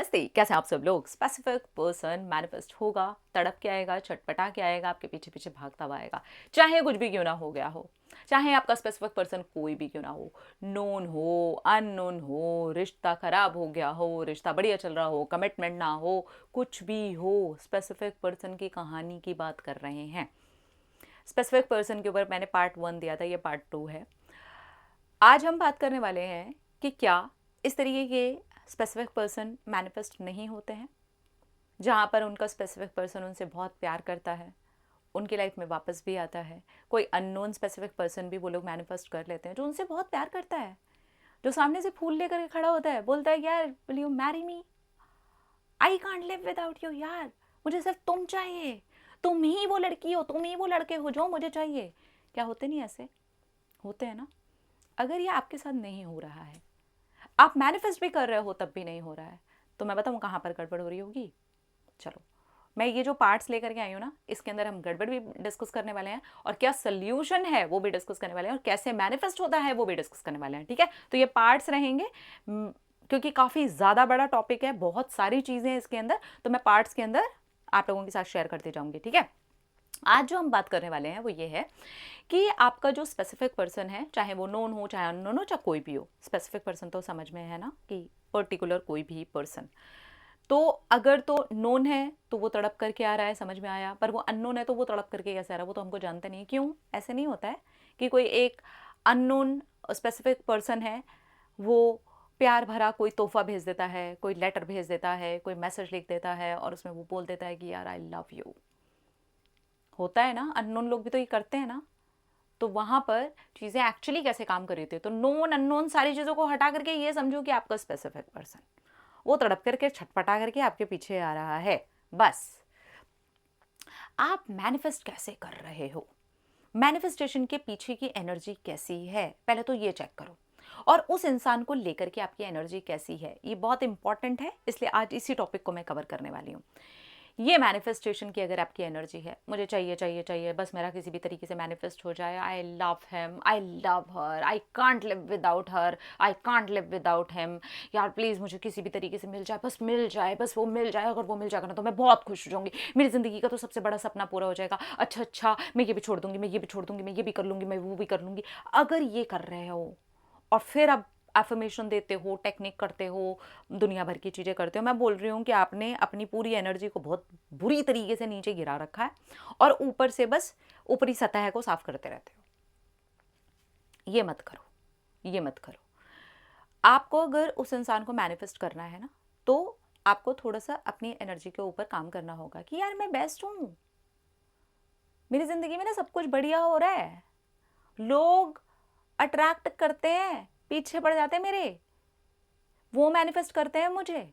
नमस्ते, कैसे हैं आप सब लोग। स्पेसिफिक पर्सन मैनिफेस्ट होगा, तड़प के आएगा, चटपटा के आएगा, आपके पीछे पीछे भागता हुआ आएगा। चाहे कुछ भी क्यों ना हो गया हो, चाहे आपका स्पेसिफिक पर्सन कोई भी क्यों ना हो, नोन हो, अननोन हो, रिश्ता खराब हो गया हो, रिश्ता बढ़िया चल रहा हो, कमिटमेंट ना हो, कुछ भी हो, स्पेसिफिक पर्सन की कहानी की बात कर रहे हैं। स्पेसिफिक पर्सन के ऊपर मैंने पार्ट 1 दिया था, ये पार्ट 2 है। आज हम बात करने वाले हैं कि क्या इस तरीके के स्पेसिफिक पर्सन मैनिफेस्ट नहीं होते हैं, जहाँ पर उनका स्पेसिफिक पर्सन उनसे बहुत प्यार करता है, उनकी लाइफ में वापस भी आता है। कोई अननोन स्पेसिफिक पर्सन भी वो लोग मैनिफेस्ट कर लेते हैं जो उनसे बहुत प्यार करता है, जो सामने से फूल लेकर के खड़ा होता है, बोलता है यार will you marry me, I can't live without you, यार मुझे सिर्फ तुम चाहिए, तुम ही वो लड़की हो, तुम ही वो लड़के हो जो मुझे चाहिए। क्या होते नहीं ऐसे? होते हैं ना। अगर ये आपके साथ नहीं हो रहा है, आप मैनिफेस्ट भी कर रहे हो तब भी नहीं हो रहा है, तो मैं बताऊँ कहाँ पर गड़बड़ हो रही होगी। चलो, मैं ये जो पार्ट्स लेकर के आई हूँ ना, इसके अंदर हम गड़बड़ भी डिस्कस करने वाले हैं और क्या सोल्यूशन है वो भी डिस्कस करने वाले हैं और कैसे मैनिफेस्ट होता है वो भी डिस्कस करने वाले हैं। ठीक है, तो ये पार्ट्स रहेंगे क्योंकि काफ़ी ज़्यादा बड़ा टॉपिक है, बहुत सारी चीज़ें हैं इसके अंदर, तो मैं पार्ट्स के अंदर आप लोगों के साथ शेयर करती जाऊँगी। ठीक है, आज जो हम बात करने वाले हैं वो ये है कि आपका जो स्पेसिफिक पर्सन है, चाहे वो नोन हो, चाहे अननोन हो, चाहे कोई भी हो, स्पेसिफिक पर्सन तो समझ में है ना कि पर्टिकुलर कोई भी पर्सन। तो अगर तो नोन है तो वो तड़प करके आ रहा है, समझ में आया, पर वो अननोन है तो वो तड़प करके कैसे आ रहा है वो तो हमको जानते नहीं। क्यों ऐसे नहीं होता है कि कोई एक अननोन स्पेसिफिक पर्सन है, वो प्यार भरा कोई तोहफा भेज देता है, कोई लेटर भेज देता है, कोई मैसेज लिख देता है और उसमें वो बोल देता है कि यार आई लव यू। होता है ना, अननोन लोग भी तो ये करते हैं ना। तो वहाँ पर चीज़ें एक्चुअली कैसे काम कर रही थी, तो नोन अननोन सारी चीज़ों को हटा करके ये समझो कि आपका स्पेसिफिक पर्सन वो तड़प करके छटपटा करके आपके पीछे आ रहा है। बस आप मैनिफेस्ट कैसे कर रहे हो, मैनिफेस्टेशन के पीछे की एनर्जी कैसी है, पहले तो ये चेक करो। और उस इंसान को लेकर के आपकी एनर्जी कैसी है, ये बहुत इंपॉर्टेंट है, इसलिए आज इसी टॉपिक को मैं कवर करने वाली हूँ। ये मैनिफेस्टेशन की अगर आपकी एनर्जी है, मुझे चाहिए चाहिए चाहिए, बस मेरा किसी भी तरीके से मैनिफेस्ट हो जाए, I love him, I love her, I can't live without her, I can't live without him, यार प्लीज़ मुझे किसी भी तरीके से मिल जाए, बस मिल जाए, बस वो मिल जाए, अगर वो मिल जाएगा ना तो मैं बहुत खुश हो जाऊंगी, मेरी ज़िंदगी का तो सबसे बड़ा सपना पूरा हो जाएगा। अच्छा अच्छा, मैं ये भी छोड़ दूंगी, मैं ये भी छोड़ दूंगी, मैं ये भी कर लूँगी, मैं वो भी कर लूँगी। अगर ये कर रहे हो और फिर अब एफर्मेशन देते हो, टेक्निक करते हो, दुनिया भर की चीज़ें करते हो, मैं बोल रही हूँ कि आपने अपनी पूरी एनर्जी को बहुत बुरी तरीके से नीचे गिरा रखा है और ऊपर से बस ऊपरी सतह को साफ करते रहते हो। ये मत करो, ये मत करो। आपको अगर उस इंसान को मैनिफेस्ट करना है ना, तो आपको थोड़ा सा अपनी एनर्जी के ऊपर काम करना होगा कि यार मैं बेस्ट हूँ, मेरी ज़िंदगी में ना सब कुछ बढ़िया हो रहा है, लोग अट्रैक्ट करते हैं, पीछे पड़ जाते हैं मेरे, वो मैनिफेस्ट करते हैं मुझे,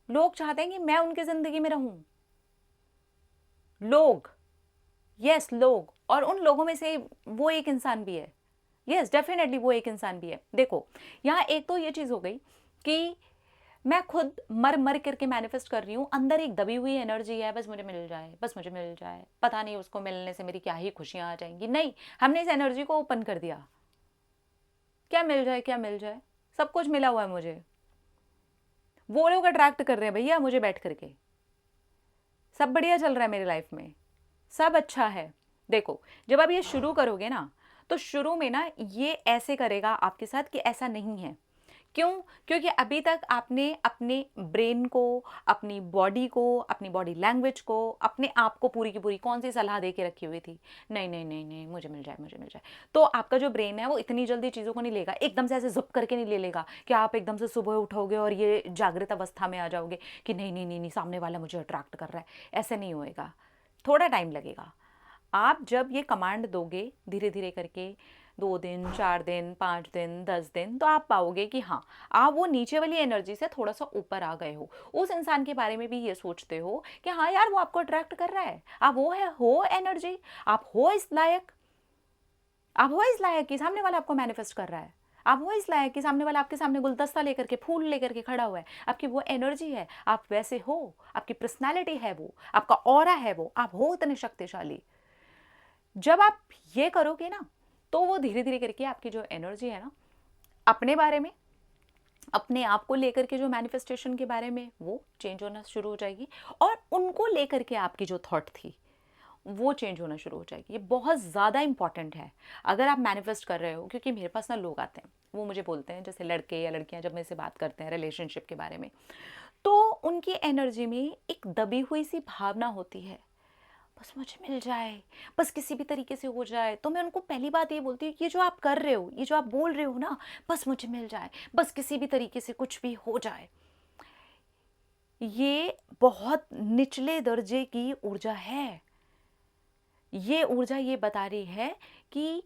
लोग चाहते हैं कि मैं उनकी ज़िंदगी में रहूं। लोग, यस लोग, और उन लोगों में से वो एक इंसान भी है। यस डेफिनेटली वो एक इंसान भी है। देखो, यहाँ एक तो ये चीज़ हो गई कि मैं खुद मर मर करके मैनिफेस्ट कर रही हूँ, अंदर एक दबी हुई एनर्जी है, बस मुझे मिल जाए, बस मुझे मिल जाए, पता नहीं उसको मिलने से मेरी क्या ही खुशियाँ आ जाएंगी। नहीं, हमने इस एनर्जी को ओपन कर दिया, क्या मिल जाए, क्या मिल जाए, सब कुछ मिला हुआ है मुझे। वो लोग अट्रैक्ट कर रहे हैं भैया मुझे बैठ करके, सब बढ़िया चल रहा है मेरी लाइफ में, सब अच्छा है। देखो, जब आप ये शुरू करोगे ना, तो शुरू में ना ये ऐसे करेगा आपके साथ कि ऐसा नहीं है। क्यों? क्योंकि अभी तक आपने अपने ब्रेन को, अपनी बॉडी को, अपनी बॉडी लैंग्वेज को, अपने आप को पूरी की पूरी कौन सी सलाह दे के रखी हुई थी, नहीं नहीं नहीं नहीं मुझे मिल जाए, मुझे मिल जाए। तो आपका जो ब्रेन है वो इतनी जल्दी चीज़ों को नहीं लेगा, एकदम से ऐसे जुप करके नहीं ले लेगा कि आप एकदम से सुबह उठोगे और ये जागृत अवस्था में आ जाओगे कि नहीं नहीं नहीं नहीं सामने वाला मुझे अट्रैक्ट कर रहा है। ऐसे नहीं होएगा, थोड़ा टाइम लगेगा। आप जब ये कमांड दोगे धीरे धीरे करके, 2 दिन, 4 दिन, 5 दिन, 10 दिन, तो आप पाओगे कि हाँ, आप वो नीचे वाली एनर्जी से थोड़ा सा ऊपर आ गए हो। उस इंसान के बारे में भी ये सोचते हो कि हाँ यार वो आपको अट्रैक्ट कर रहा है, आप वो है, हो एनर्जी, आप हो इस लायक, आप हो इस लायक कि सामने वाला आपको मैनिफेस्ट कर रहा है, आप हो इस लायक कि सामने वाला आपके सामने गुलदस्ता लेकर के, फूल लेकर के खड़ा हुआ है, आपकी वो एनर्जी है, आप वैसे हो, आपकी पर्सनैलिटी है वो, आपका ऑरा है वो, आप हो इतने शक्तिशाली। जब आप ये करोगे ना, तो वो धीरे धीरे करके आपकी जो एनर्जी है ना, अपने बारे में, अपने आप को लेकर के जो मैनिफेस्टेशन के बारे में वो चेंज होना शुरू हो जाएगी, और उनको लेकर के आपकी जो थॉट थी वो चेंज होना शुरू हो जाएगी। ये बहुत ज़्यादा इंपॉर्टेंट है अगर आप मैनिफेस्ट कर रहे हो, क्योंकि मेरे पास ना लोग आते हैं, वो मुझे बोलते हैं, जैसे लड़के या लड़कियां जब मेरे से बात करते हैं रिलेशनशिप के बारे में, तो उनकी एनर्जी में एक दबी हुई सी भावना होती है, बस मुझे मिल जाए, बस किसी भी तरीके से हो जाए। तो मैं उनको पहली बात ये बोलती हूँ, ये जो आप कर रहे हो, ये जो आप बोल रहे हो ना, बस मुझे मिल जाए, बस किसी भी तरीके से कुछ भी हो जाए, ये बहुत निचले दर्जे की ऊर्जा है। ये ऊर्जा ये बता रही है कि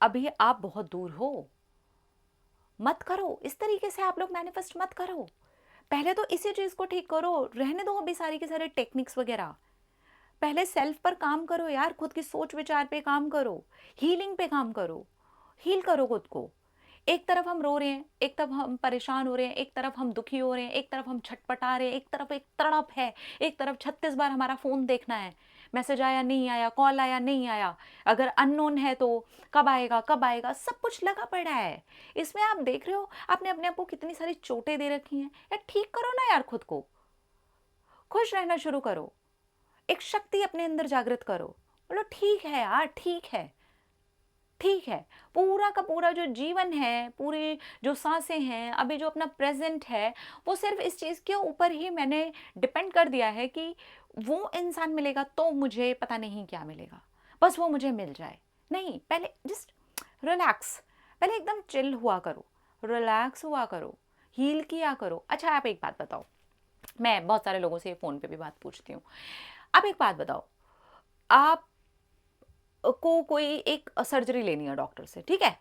अभी आप बहुत दूर हो, मत करो इस तरीके से, आप लोग मैनिफेस्ट मत करो, पहले तो इसी चीज को ठीक करो, रहने दो अभी सारी के सारे टेक्निक्स वगैरह, पहले सेल्फ पर काम करो यार, खुद की सोच विचार पे काम करो, हीलिंग पे काम करो, हील करो खुद को। एक तरफ हम रो रहे हैं, एक तरफ हम परेशान हो रहे हैं, एक तरफ हम दुखी हो रहे हैं, एक तरफ हम छटपटा रहे हैं, एक तरफ एक तड़प है, एक तरफ 36 बार हमारा फोन देखना है, मैसेज आया नहीं आया, कॉल आया नहीं आया, अगर अननोन है तो कब आएगा कब आएगा, सब कुछ लगा पड़ा है। इसमें आप देख रहे हो आपने अपने आप को कितनी सारी चोटें दे रखी हैं। यार ठीक करो ना यार, खुद को खुश रहना शुरू करो, एक शक्ति अपने अंदर जागृत करो, बोलो ठीक है यार, ठीक है, ठीक है। पूरा का पूरा जो जीवन है, पूरी जो सांसें हैं, अभी जो अपना प्रेजेंट है, वो सिर्फ इस चीज़ के ऊपर ही मैंने डिपेंड कर दिया है कि वो इंसान मिलेगा तो मुझे पता नहीं क्या मिलेगा, बस वो मुझे मिल जाए। नहीं, पहले जस्ट रिलैक्स, पहले एकदम चिल हुआ करो, रिलैक्स हुआ करो, हील किया करो। अच्छा आप एक बात बताओ, मैं बहुत सारे लोगों से फ़ोन पे भी बात पूछती हूँ, आप एक बात बताओ, आप को कोई एक सर्जरी लेनी है डॉक्टर से, ठीक है,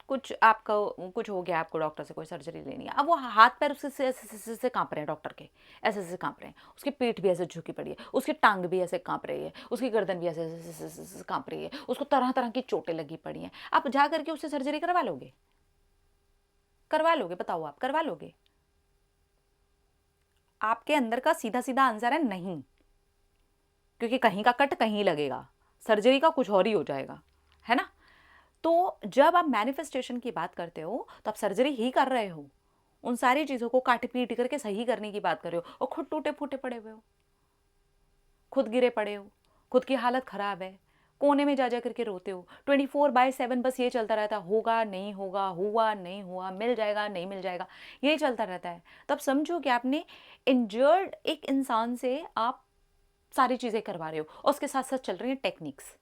कुछ आपका कुछ हो गया, आपको डॉक्टर से कोई सर्जरी लेनी है, अब वो हाथ पैर उससे से कांप रहे हैं, डॉक्टर के ऐसे ऐसे कांप रहे हैं, उसकी पीठ भी ऐसे झुकी पड़ी है, उसकी टांग भी ऐसे कांप रही है, उसकी गर्दन भी ऐसे ऐसे ऐसे ऐसे कांप रही है, उसको तरह तरह की चोटें लगी पड़ी हैं, आप जा करके उससे सर्जरी करवा लोगे? करवा लोगे? बताओ, आप करवा लोगे? आपके अंदर का सीधा सीधा आंसर है नहीं, क्योंकि कहीं का कट कहीं लगेगा, सर्जरी का कुछ और ही हो जाएगा, है ना? तो जब आप मैनिफेस्टेशन की बात करते हो तो आप सर्जरी ही कर रहे हो, उन सारी चीज़ों को काट पीट करके सही करने की बात कर रहे हो, और खुद टूटे फूटे पड़े हुए हो, खुद गिरे पड़े हो, खुद की हालत ख़राब है, कोने में जा करके रोते हो, 24/7 बस ये चलता रहता है, होगा नहीं होगा, हुआ नहीं हुआ, मिल जाएगा नहीं मिल जाएगा, यही चलता रहता है। तब समझो कि आपने इंजर्ड एक इंसान से आप सारी चीज़ें करवा रहे हो, और उसके साथ साथ चल रही हैं टेक्निक्स।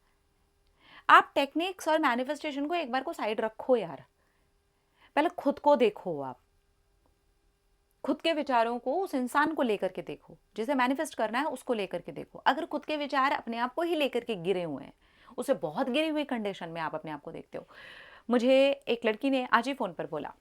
आप टेक्निक्स और मैनिफेस्टेशन को एक बार को साइड रखो यार, पहले खुद को देखो, आप खुद के विचारों को उस इंसान को लेकर के देखो, जिसे मैनिफेस्ट करना है उसको लेकर के देखो। अगर खुद के विचार अपने आप को ही लेकर के गिरे हुए हैं, उसे बहुत गिरी हुई कंडीशन में आप अपने आप को देखते हो। मुझे एक लड़की ने आज ही फ़ोन पर बोला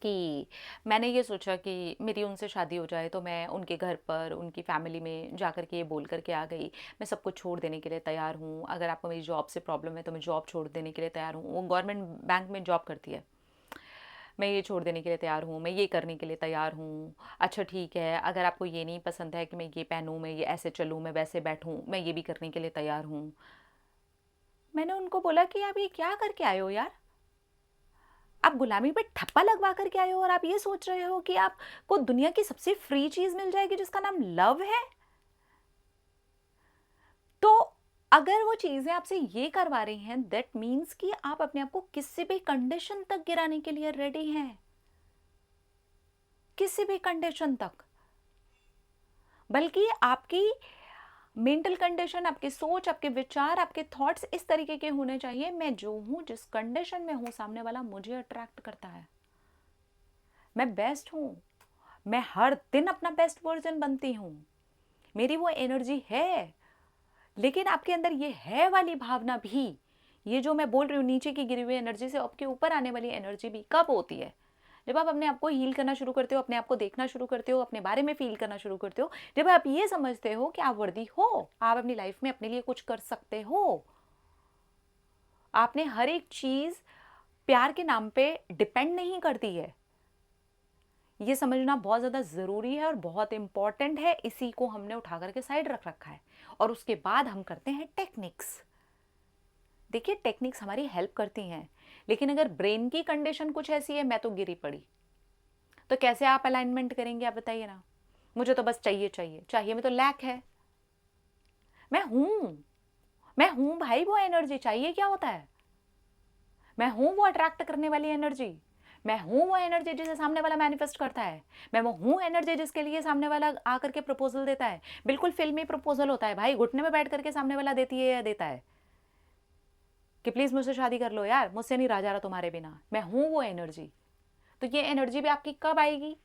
कि मैंने ये सोचा कि मेरी उनसे शादी हो जाए तो मैं उनके घर पर, उनकी फैमिली में जा कर के ये बोल कर के आ गई, मैं सब कुछ छोड़ देने के लिए तैयार हूँ, अगर आपको मेरी जॉब से प्रॉब्लम है तो मैं जॉब छोड़ देने के लिए तैयार हूँ। वो गवर्नमेंट बैंक में जॉब करती है। मैं ये छोड़ देने के लिए तैयार हूँ, मैं ये करने के लिए तैयार हूँ। अच्छा ठीक है, अगर आपको ये नहीं पसंद है कि मैं ये पहनूँ, मैं ये ऐसे चलूँ, मैं वैसे बैठूँ, मैं ये भी करने के लिए तैयार हूँ। मैंने उनको बोला कि आप ये क्या करके आए हो यार? आप गुलामी पे ठप्पा लगवा कर के आए हो, और आप ये सोच रहे हो कि आपको दुनिया की सबसे फ्री चीज़ मिल जाएगी जिसका नाम लव है? तो अगर वो चीज़ें आपसे ये करवा रही हैं, दैट मीन्स कि आप अपने आप को किसी भी कंडीशन तक गिराने के लिए रेडी हैं, किसी भी कंडीशन तक। बल्कि आपकी मेंटल कंडीशन, आपकी सोच, आपके विचार, आपके थॉट्स इस तरीके के होने चाहिए, मैं जो हूं, जिस कंडीशन में हूं, सामने वाला मुझे अट्रैक्ट करता है, मैं बेस्ट हूं, मैं हर दिन अपना बेस्ट वर्जन बनती हूं, मेरी वो एनर्जी है। लेकिन आपके अंदर ये है वाली भावना भी, ये जो मैं बोल रही हूँ नीचे की गिरी हुई एनर्जी से आपके ऊपर आने वाली एनर्जी भी कब होती है? जब आप अपने आप को हील करना शुरू करते हो, अपने आप को देखना शुरू करते हो, अपने बारे में फील करना शुरू करते हो, जब आप ये समझते हो कि आप वर्दी हो, आप अपनी लाइफ में अपने लिए कुछ कर सकते हो, आपने हर एक चीज प्यार के नाम पे डिपेंड नहीं करती है। ये समझना बहुत ज़्यादा ज़रूरी है और बहुत इंपॉर्टेंट है, इसी को हमने उठा करके साइड रख रखा है। और उसके बाद हम करते हैं टेक्निक्स। देखिए टेक्निक्स हमारी हेल्प करती हैं, लेकिन अगर ब्रेन की कंडीशन कुछ ऐसी है, मैं तो गिरी पड़ी, तो कैसे आप अलाइनमेंट करेंगे? आप बताइए ना। मुझे तो बस चाहिए चाहिए चाहिए में तो लैक है। मैं हूं भाई, वो एनर्जी चाहिए क्या होता है? मैं हूं वो अट्रैक्ट करने वाली एनर्जी। मैं हूं वो एनर्जी जिसे सामने वाला मैनिफेस्ट करता है। मैं वो हूं एनर्जी जिसके लिए सामने वाला आकर के प्रपोजल देता है। बिल्कुल फिल्मी प्रपोजल होता है भाई, घुटने में बैठ करके सामने वाला देती है या देता है कि प्लीज मुझसे शादी कर लो यार, मुझसे नहीं रहा जा रहा तुम्हारे बिना। मैं हूं वो एनर्जी। तो ये एनर्जी भी आपकी कब आएगी?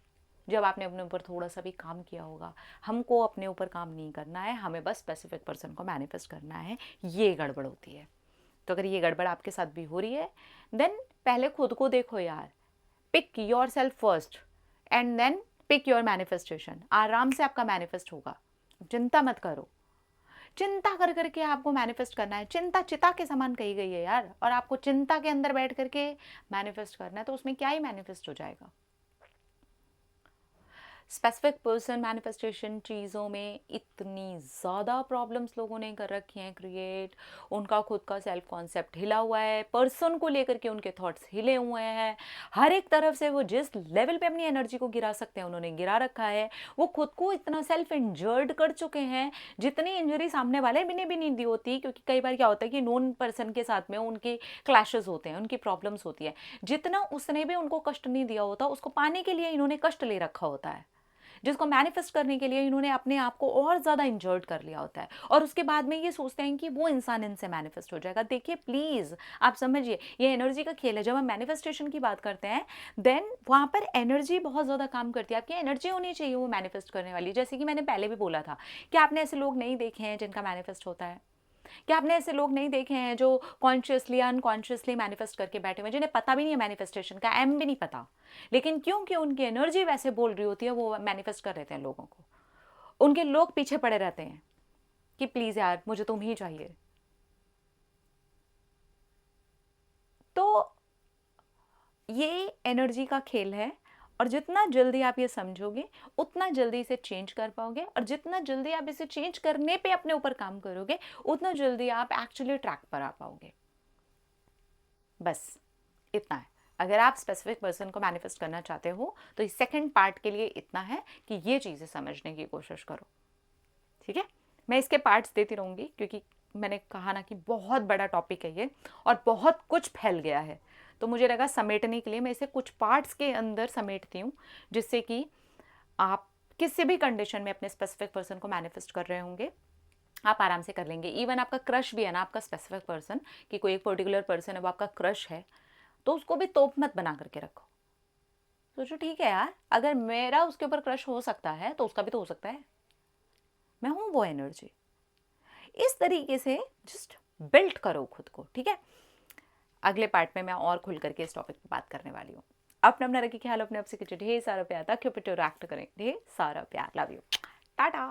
जब आपने अपने ऊपर थोड़ा सा भी काम किया होगा। हमको अपने ऊपर काम नहीं करना है, हमें बस स्पेसिफिक पर्सन को मैनिफेस्ट करना है। ये गड़बड़ होती है। तो अगर ये गड़बड़ आपके साथ भी हो रही है, देन पहले खुद को देखो यार। Pick yourself first and then pick your manifestation. आराम से आपका मैनिफेस्ट होगा, चिंता मत करो। चिंता कर करके आपको मैनिफेस्ट करना है। चिंता चिता के समान कही गई है यार, और आपको चिंता के अंदर बैठ करके मैनिफेस्ट करना है, तो उसमें क्या ही मैनिफेस्ट हो जाएगा? स्पेसिफिक पर्सन मैनिफेस्टेशन चीज़ों में इतनी ज़्यादा प्रॉब्लम्स लोगों ने कर रखी हैं क्रिएट। उनका खुद का सेल्फ कॉन्सेप्ट हिला हुआ है, पर्सन को लेकर के उनके थॉट्स हिले हुए हैं। हर एक तरफ से वो जिस लेवल पे अपनी एनर्जी को गिरा सकते हैं उन्होंने गिरा रखा है। वो खुद को इतना सेल्फ इंजर्ड कर चुके हैं जितनी इंजरी सामने वाले भी नहीं दी होती। क्योंकि कई बार क्या होता है कि नोन पर्सन के साथ में उनके क्लैशेस होते हैं, उनकी प्रॉब्लम्स होती है। जितना उसने भी उनको कष्ट नहीं दिया होता, उसको पाने के लिए इन्होंने कष्ट ले रखा होता है, जिसको मैनिफेस्ट करने के लिए इन्होंने अपने आप को और ज़्यादा इंजर्ड कर लिया होता है। और उसके बाद में ये सोचते हैं कि वो इंसान इनसे मैनिफेस्ट हो जाएगा। देखिए प्लीज़ आप समझिए, ये एनर्जी का खेल है। जब हम मैनिफेस्टेशन की बात करते हैं, देन वहाँ पर एनर्जी बहुत ज़्यादा काम करती है। आपकी एनर्जी होनी चाहिए वो मैनिफेस्ट करने वाली। जैसे कि मैंने पहले भी बोला था कि आपने ऐसे लोग नहीं देखे हैं जिनका मैनिफेस्ट होता है? क्या आपने ऐसे लोग नहीं देखे हैं जो कॉन्शियसली अनकॉन्शियसली मैनिफेस्ट करके बैठे हुए, जिन्हें पता भी नहीं है मैनिफेस्टेशन का, एम भी नहीं पता, लेकिन क्योंकि उनकी एनर्जी वैसे बोल रही होती है वो मैनिफेस्ट कर देते हैं लोगों को। उनके लोग पीछे पड़े रहते हैं कि प्लीज यार मुझे तुम ही चाहिए। तो ये एनर्जी का खेल है, और जितना जल्दी आप ये समझोगे उतना जल्दी इसे चेंज कर पाओगे, और जितना जल्दी आप इसे चेंज करने पे अपने ऊपर काम करोगे उतना जल्दी आप एक्चुअली ट्रैक पर आ पाओगे। बस इतना है। अगर आप स्पेसिफिक पर्सन को मैनिफेस्ट करना चाहते हो तो इस सेकंड पार्ट के लिए इतना है कि ये चीज़ें समझने की कोशिश करो, ठीक है? मैं इसके पार्ट्स देती रहूँगी क्योंकि मैंने कहा ना कि बहुत बड़ा टॉपिक है ये, और बहुत कुछ फैल गया है। तो मुझे लगा समेटने के लिए मैं इसे कुछ पार्ट्स के अंदर समेटती हूँ, जिससे कि आप किसी भी कंडीशन में अपने स्पेसिफिक पर्सन को मैनिफेस्ट कर रहे होंगे, आप आराम से कर लेंगे। इवन आपका क्रश भी है ना, आपका स्पेसिफिक पर्सन, कि कोई एक पर्टिकुलर पर्सन है वो आपका क्रश है, तो उसको भी तोप मत बना करके रखो। सोचो ठीक है यार, अगर मेरा उसके ऊपर क्रश हो सकता है तो उसका भी तो हो सकता है। मैं हूं वो एनर्जी। इस तरीके से जस्ट बिल्ड करो खुद को, ठीक है? अगले पार्ट में मैं और खुल करके इस टॉपिक पे बात करने वाली हूँ। अपना रखिए ख्याल, अपने आपसे कुछ ढेर सारा प्यार, ताकि ढेर सारा प्यार। Love you, Tata.